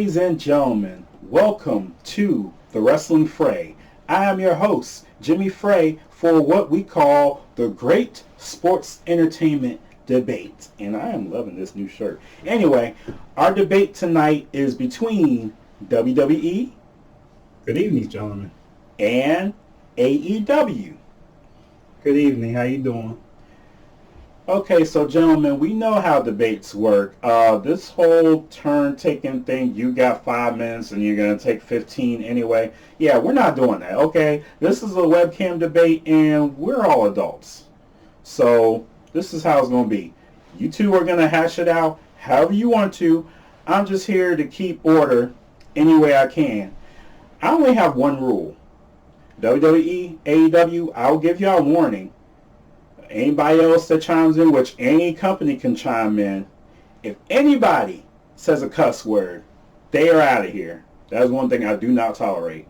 Ladies and gentlemen, welcome to the Wrestling Fray. I am your host, Jimmy Frey, for what we call the Great Sports Entertainment Debate. And I am loving this new shirt. Anyway, our debate tonight is between WWE, Good evening, gentlemen. and AEW. Good evening. How you doing? Okay, so gentlemen, we know how debates work. This whole turn-taking thing, you got 5 minutes and you're going to take 15 anyway. Yeah, we're not doing that, okay? This is a webcam debate and we're all adults. So this is how it's going to be. You two are going to hash it out however you want to. I'm just here to keep order any way I can. I only have one rule. WWE, AEW, I'll give y'all a warning. Anybody else that chimes in, which any company can chime in, if anybody says a cuss word, they are out of here. That is one thing I do not tolerate.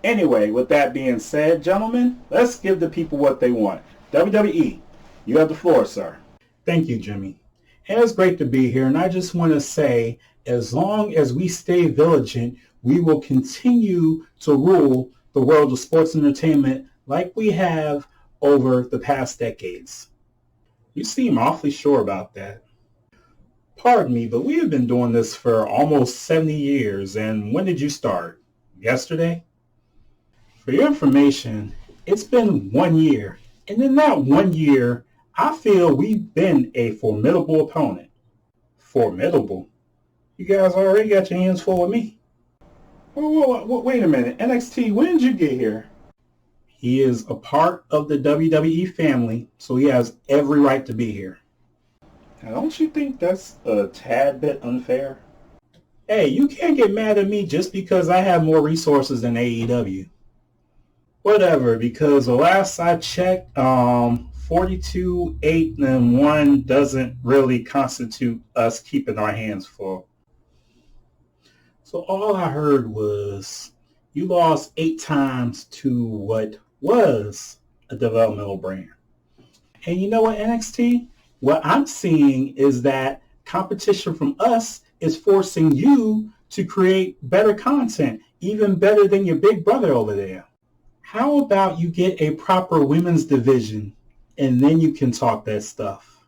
Anyway, with that being said, gentlemen, let's give the people what they want. WWE, you have the floor, sir. Thank you, Jimmy. And it's great to be here. And I just want to say, as long as we stay vigilant, we will continue to rule the world of sports entertainment like we have over the past decades. You seem awfully sure about that. Pardon me, but we have been doing this for almost 70 years. And when did you start? Yesterday? For your information, it's been 1 year. And in that 1 year, I feel we've been a formidable opponent. Formidable? You guys already got your hands full with me. Whoa, wait a minute. NXT, when did you get here? He is a part of the WWE family, so he has every right to be here. Now, don't you think that's a tad bit unfair? Hey, you can't get mad at me just because I have more resources than AEW. Whatever, because the last I checked, 42, 8, and 1 doesn't really constitute us keeping our hands full. So all I heard was you lost 8 times to what was a developmental brand. And you know what, NXT? What I'm seeing is that competition from us is forcing you to create better content, even better than your big brother over there. How about you get a proper women's division and then you can talk that stuff?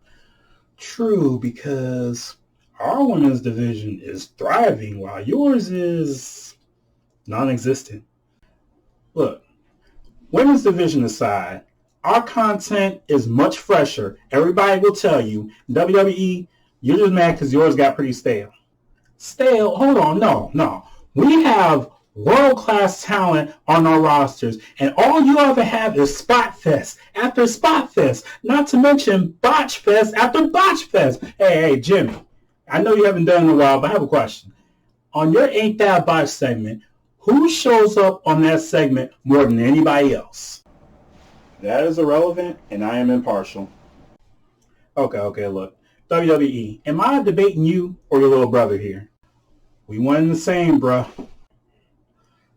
True, because our women's division is thriving while yours is non-existent. Look, women's division aside, our content is much fresher. Everybody will tell you, WWE, you're just mad because yours got pretty stale. Stale? Hold on, no. We have world-class talent on our rosters, and all you ever have is spot fest after spot fest, not to mention botch fest after botch fest. Hey, Jimmy, I know you haven't done it in a while, but I have a question. On your Ain't That Botch segment, who shows up on that segment more than anybody else? That is irrelevant, and I am impartial. Okay, look. WWE, am I debating you or your little brother here? We one and the same, bruh.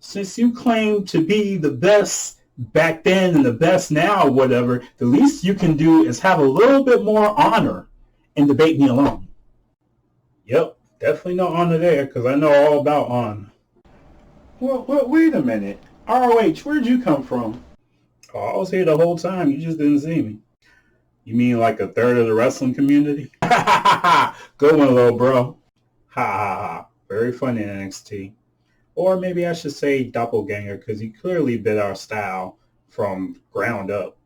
Since you claim to be the best back then and the best now or whatever, the least you can do is have a little bit more honor and debate me alone. Yep, definitely no honor there, because I know all about honor. Well, wait a minute. ROH, where'd you come from? Oh, I was here the whole time. You just didn't see me. You mean like a third of the wrestling community? Good one, little bro. Ha. Very funny in NXT. Or maybe I should say doppelganger, because you clearly bit our style from ground up.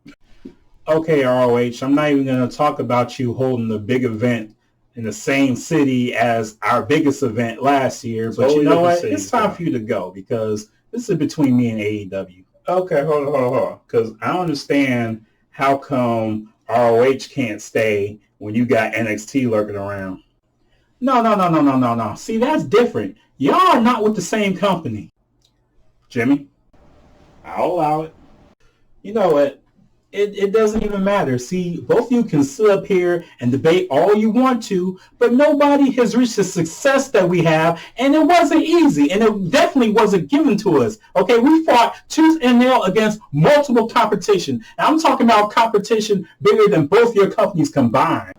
Okay, ROH, I'm not even going to talk about you holding the big event in the same city as our biggest event last year. But Totally you know what? different It's time cities, for you to go, because this is between me and AEW. Okay, hold on. Because I don't understand how come ROH can't stay when you got NXT lurking around. No. See, that's different. Y'all are not with the same company. Jimmy? I'll allow it. You know what? It doesn't even matter. See, both of you can sit up here and debate all you want to, but nobody has reached the success that we have, and it wasn't easy, and it definitely wasn't given to us. Okay, we fought tooth and nail against multiple competition. And I'm talking about competition bigger than both your companies combined.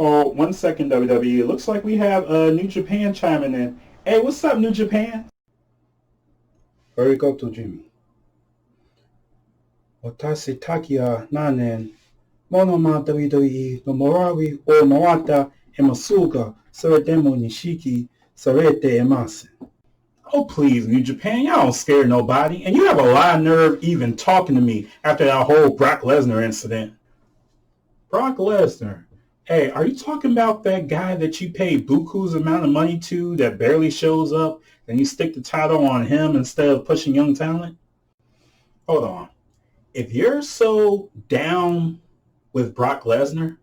Oh, 1 second, WWE. It looks like we have New Japan chiming in. Hey, what's up, New Japan? Arigato, Jimmy. Watashi takia nanen monoma WWE no Morawi o Mawata emasuga saretemo nishiki sarete emasen. Oh, please, New Japan, y'all don't scare nobody, and you have a lot of nerve even talking to me after that whole Brock Lesnar incident. Brock Lesnar? Hey, are you talking about that guy that you pay buku's amount of money to that barely shows up, and you stick the title on him instead of pushing young talent? Hold on. If you're so down with Brock Lesnar,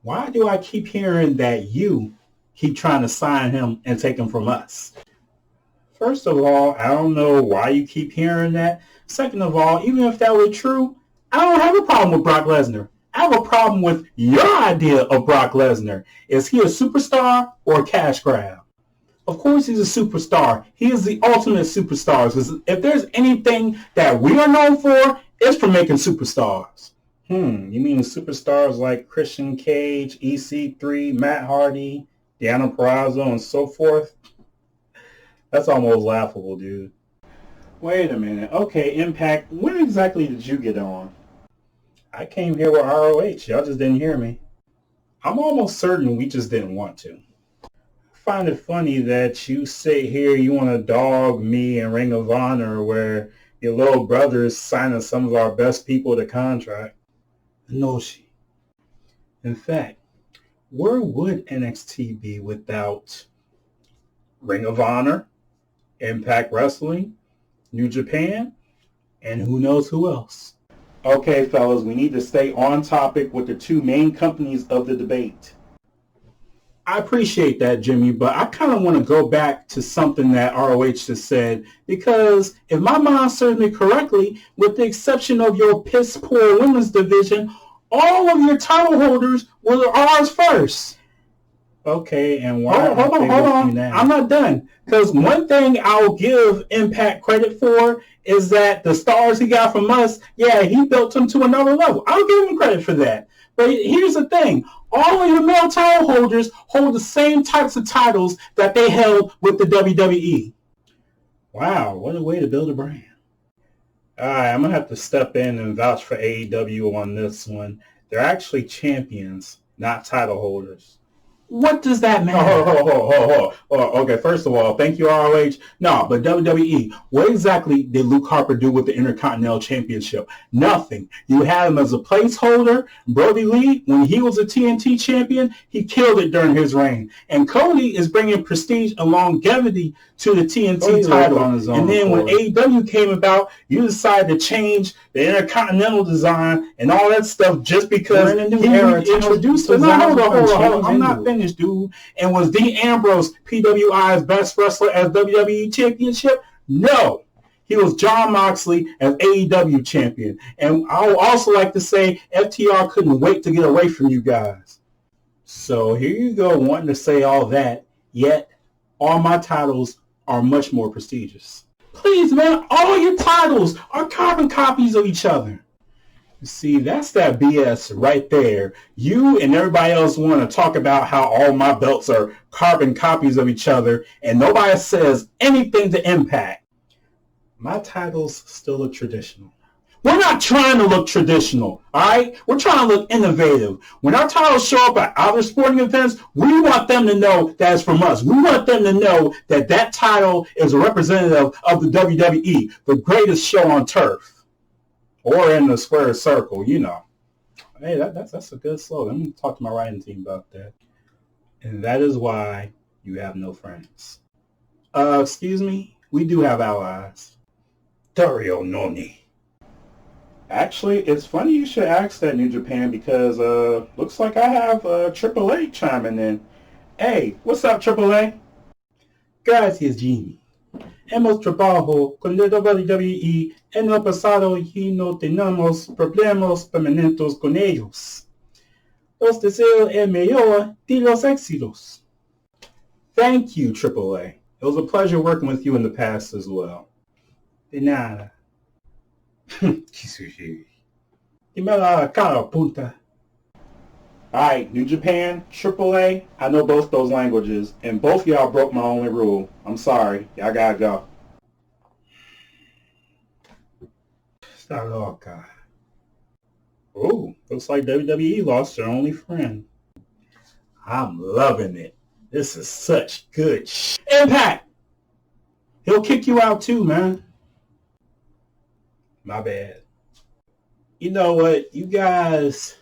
why do I keep hearing that you keep trying to sign him and take him from us? First of all, I don't know why you keep hearing that. Second of all, even if that were true, I don't have a problem with Brock Lesnar. I have a problem with your idea of Brock Lesnar. Is he a superstar or a cash grab? Of course he's a superstar. He is the ultimate superstar. Because if there's anything that we are known for, it's for making superstars. You mean superstars like Christian Cage, EC3, Matt Hardy, Deanna Purrazzo, and so forth? That's almost laughable, dude. Wait a minute. Okay, Impact, when exactly did you get on? I came here with ROH. Y'all just didn't hear me. I'm almost certain we just didn't want to. I find it funny that you sit here, you want to dog me and Ring of Honor where your little brother is signing some of our best people to contract. Inoshi. In fact, where would NXT be without Ring of Honor, Impact Wrestling, New Japan, and who knows who else? Okay, fellas, we need to stay on topic with the two main companies of the debate. I appreciate that, Jimmy, but I kind of want to go back to something that ROH just said, because if my mind serves me correctly, with the exception of your piss-poor women's division, all of your title holders were ours first. Okay, and why? Hold on. I'm not done. Because one thing I'll give Impact credit for is that the stars he got from us, yeah, he built them to another level. I'll give him credit for that. But here's the thing. All of your male title holders hold the same types of titles that they held with the WWE. Wow, what a way to build a brand. All right, I'm going to have to step in and vouch for AEW on this one. They're actually champions, not title holders. What does that matter? Okay, first of all, thank you, ROH. No, but WWE, what exactly did Luke Harper do with the Intercontinental Championship? Nothing. You had him as a placeholder. Brody Lee, when he was a TNT champion, he killed it during his reign. And Cody is bringing prestige and longevity to the TNT title. And then when AEW came about, you decided to change the Intercontinental design and all that stuff just because he introduced it. Hold on. I'm not finished, dude. And was Dean Ambrose PWI's best wrestler as WWE Championship? No. He was Jon Moxley as AEW champion. And I would also like to say FTR couldn't wait to get away from you guys. So here you go, wanting to say all that, yet all my titles are much more prestigious. Please, man, all your titles are carbon copies of each other. You see, that's that BS right there. You and everybody else want to talk about how all my belts are carbon copies of each other, and nobody says anything to Impact. My titles still look traditional. We're not trying to look traditional, all right? We're trying to look innovative. When our titles show up at other sporting events, we want them to know that it's from us. We want them to know that that title is a representative of the WWE, the greatest show on turf. Or in the square circle, you know. Hey, that's a good slogan. I'm going to talk to my writing team about that. And that is why you have no friends. Excuse me? We do have allies. Dario Noni. Actually, it's funny you should ask that, New Japan, because looks like I have AAA chiming in. Hey, what's up, AAA? Gracias, Jimmy. Hemos trabajado con la WWE en el pasado y no tenemos problemas permanentes con ellos. Los deseo el mayor de los éxitos. Thank you, AAA. It was a pleasure working with you in the past as well. De nada. Dime la cara, punta. Alright, New Japan, AAA, I know both those languages, and both y'all broke my only rule. I'm sorry. Y'all gotta go. Start off, God. Oh, looks like WWE lost their only friend. I'm loving it. This is such good Impact! He'll kick you out too, man. My bad. You know what? You guys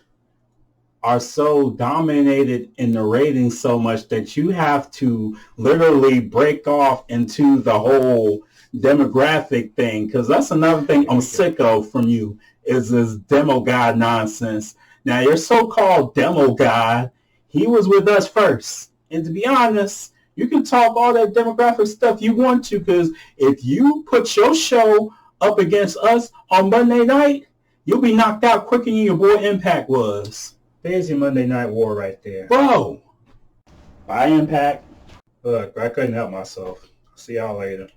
are so dominated in the ratings so much that you have to literally break off into the whole demographic thing, because that's another thing I'm sick of from you, is this demo god nonsense. Now, your so-called demo god, he was with us first. And to be honest, you can talk all that demographic stuff you want to, because if you put your show up against us on Monday night, you'll be knocked out quicker than your boy Impact was. There's your Monday Night War right there. Bro! Bye, Impact. Look, I couldn't help myself. See y'all later.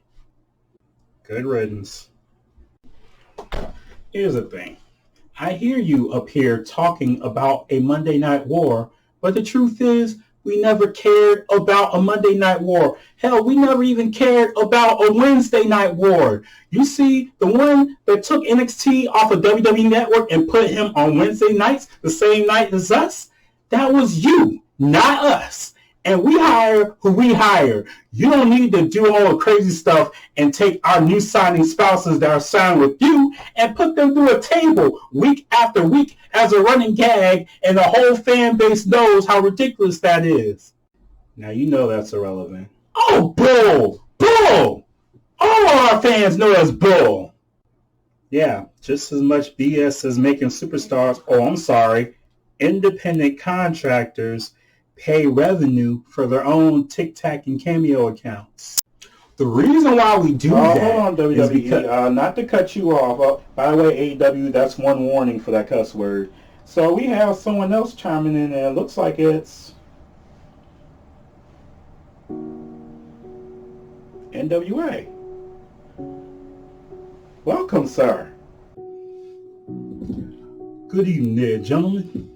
Good riddance. Here's the thing. I hear you up here talking about a Monday Night War, but the truth is, we never cared about a Monday Night War. Hell, we never even cared about a Wednesday Night War. You see, the one that took NXT off of WWE Network and put him on Wednesday nights, the same night as us, that was you, not us. And we hire who we hire. You don't need to do all the crazy stuff and take our new signing spouses that are signed with you and put them through a table week after week as a running gag, and the whole fan base knows how ridiculous that is. Now you know that's irrelevant. Oh, bull! Bull! All our fans know that's bull! Yeah, just as much BS as making superstars, independent contractors pay revenue for their own Tic-Tac and Cameo accounts. The reason why we do that hold on, WWE. is because... not to cut you off. By the way, AEW, that's one warning for that cuss word. So we have someone else chiming in there. It looks like it's NWA. Welcome, sir. Good evening there, gentlemen.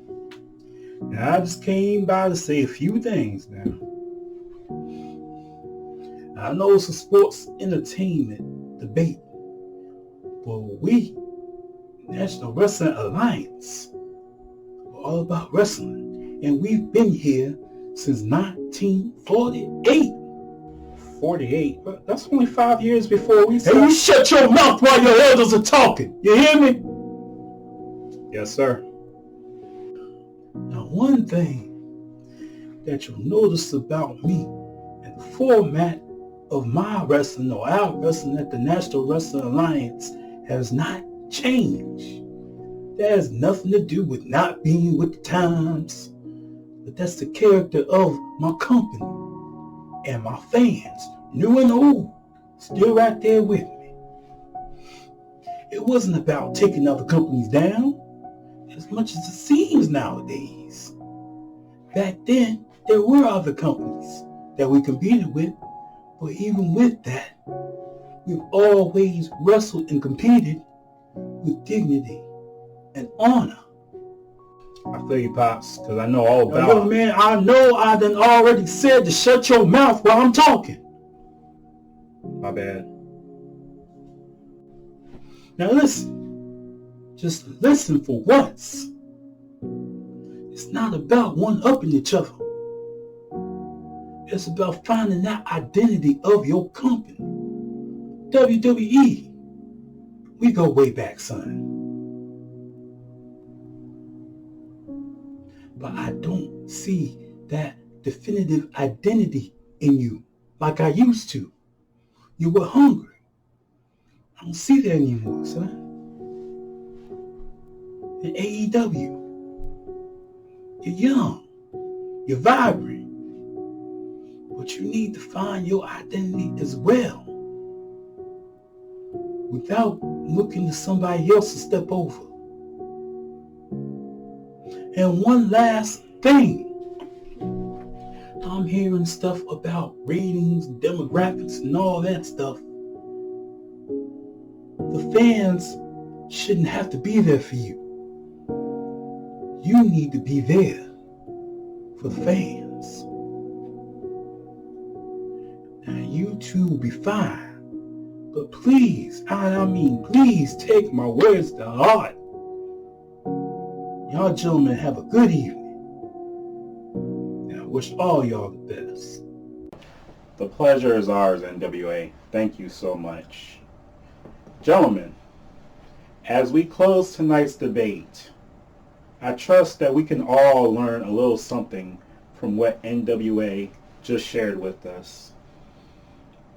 Now, I just came by to say a few things now. I know it's a sports entertainment debate, but we, National Wrestling Alliance, we're all about wrestling, and we've been here since 1948. 48? That's only 5 years before we started. Hey, you shut your mouth while your elders are talking. You hear me? Yes, sir. Now, one thing that you'll notice about me and the format of my wrestling or our wrestling at the National Wrestling Alliance has not changed. That has nothing to do with not being with the times, but that's the character of my company and my fans, new and old, still right there with me. It wasn't about taking other companies down as much as it seems nowadays. Back then, there were other companies that we competed with, but even with that, we've always wrestled and competed with dignity and honor. I feel you, Pops, because I know all about it. Yo, man, I know I done already said to shut your mouth while I'm talking. My bad. Now listen. Just listen for once. It's not about one-upping each other. It's about finding that identity of your company. WWE. We go way back, son. But I don't see that definitive identity in you like I used to. You were hungry. I don't see that anymore, son. In AEW, you're young, you're vibrant, but you need to find your identity as well without looking to somebody else to step over. And one last thing. I'm hearing stuff about ratings, demographics, and all that stuff. The fans shouldn't have to be there for you. You need to be there for the fans. And you two will be fine. But please, please take my words to heart. Y'all gentlemen have a good evening. And I wish all y'all the best. The pleasure is ours, NWA. Thank you so much. Gentlemen, as we close tonight's debate, I trust that we can all learn a little something from what NWA just shared with us.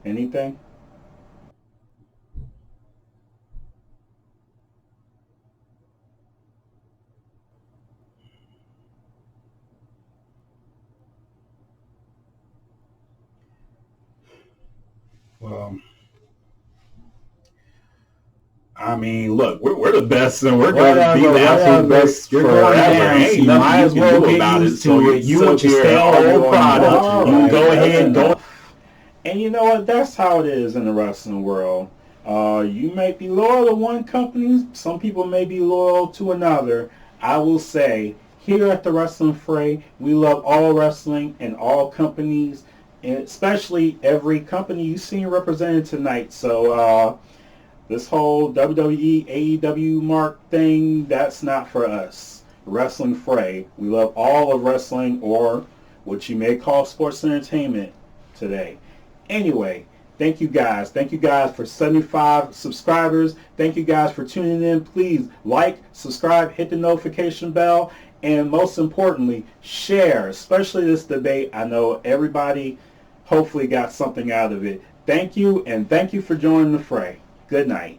Anything? Well, look, we're the best, and we're going to be the absolute best forever. Ain't you might as well do get about used it. to So it. you want your stale product, you go ahead and go. And you know what? That's how it is in the wrestling world. You may be loyal to one company. Some people may be loyal to another. I will say, here at the Wrestling Fray, we love all wrestling and all companies, and especially every company you've seen represented tonight. So this whole WWE, AEW mark thing, that's not for us. Wrestling Fray, we love all of wrestling, or what you may call sports entertainment today. Anyway, thank you guys. Thank you guys for 75 subscribers. Thank you guys for tuning in. Please like, subscribe, hit the notification bell, and most importantly, share, especially this debate. I know everybody hopefully got something out of it. Thank you, and thank you for joining the fray. Good night.